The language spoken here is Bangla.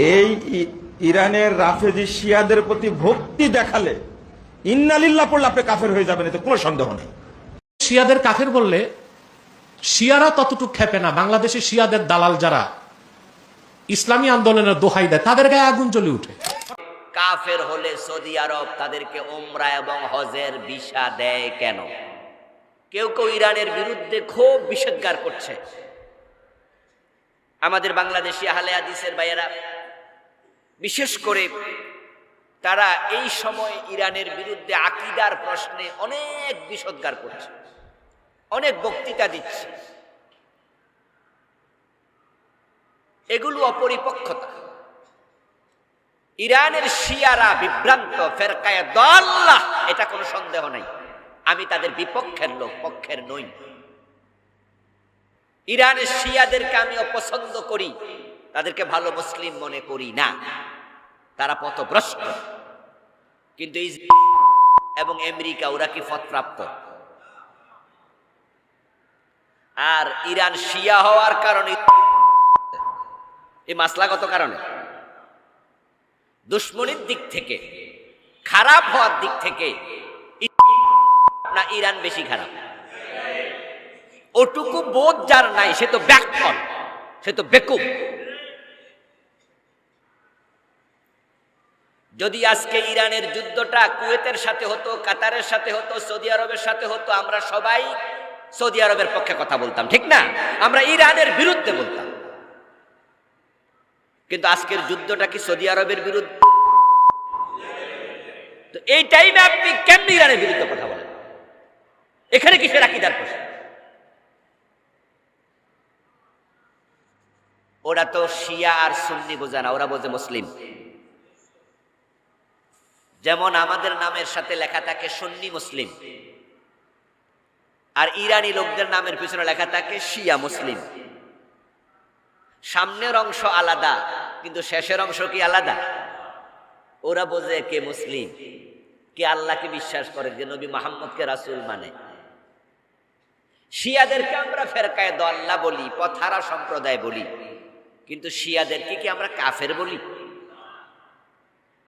এই ইরানের রাফেজি শিয়াদের প্রতি ভক্তি দেখালে ইন্নালিল্লাহ পড়লে আপনি কাফের হয়ে যাবেন, এতে কোনো সন্দেহ নেই। শিয়াদের কাফের বললে শিয়ারা ততটুকু খেপে না। বাংলাদেশের শিয়াদের দালাল যারা ইসলামী আন্দোলনের দোহাই দেয় তাদের গায়ে আগুন জ্বলে উঠে। কাফের হলে সৌদি আরব তাদেরকে ওমরা এবং হজের ভিসা দেয় কেন? কেউ কেউ ইরানের বিরুদ্ধে খুব বিষোদ্গার করছে। আমাদের বাংলাদেশি আহলে হাদিসের ভাইয়েরা বিশেষ করে তারা এই সময় ইরানের বিরুদ্ধে আকীদার প্রশ্নে অনেক বিষোদ্গার করছে, অনেক বক্তৃতা দিচ্ছে। এগুলো অপরিপক্কতা। ইরানের শিয়ারা বিভ্রান্ত, ফেরকায়ে দাল্লাহ, এটা কোনো সন্দেহ নাই। আমি তাদের বিপক্ষের লোক, পক্ষের নই। ইরানের শিয়াদেরকে আমি অপছন্দ করি, তাদেরকে ভালো মুসলিম মনে করি না, তারা পথভ্রষ্ট। কিন্তু এবং আমেরিকা ওরা কি পথপ্রাপ্ত? আর ইরান শিয়া হওয়ার কারণে, এই মাসলাগত কারণে, দুশ্মনীর দিক থেকে, খারাপ হওয়ার দিক থেকে না ইরান বেশি খারাপ? ওটুকু বোধ যার নাই সে তো ব্যাকফল, সে তো বেকুব। যদি আজকে ইরানের যুদ্ধটা কুয়েতের সাথে হতো, কাতারের সাথে হতো, সৌদি আরবের সাথে হতো, আমরা সবাই সৌদি আরবের পক্ষে কথা বলতাম, ঠিক না? আমরা ইরানের বিরুদ্ধে বলতাম। কিন্তু আজকের যুদ্ধটা কি সৌদি আরবের বিরুদ্ধে? তো এই টাইমে আপনি কেমনি ইরানের বিরুদ্ধে কথা বলেন? এখানে কিসের আকীদার প্রশ্ন? ওরা তো শিয়া আর সুন্নি বোঝে না, ওরা বোঝে মুসলিম। যেমন আমাদের নামের সাথে লেখা থাকে সুন্নি মুসলিম, আর ইরানি লোকদের নামের পিছনে লেখা থাকে শিয়া মুসলিম। সামনের অংশ আলাদা কিন্তু শেষের অংশ কি আলাদা? ওরা বোঝে কে মুসলিম, কে আল্লাহকে বিশ্বাস করে, যে নবী মুহাম্মদকে রাসূল মানে। শিয়াদেরকে আমরা ফেরকায়ে দাল্লাহ বলি, পথহারা সম্প্রদায় বলি, কিন্তু শিয়াদেরকে কি আমরা কাফের বলি?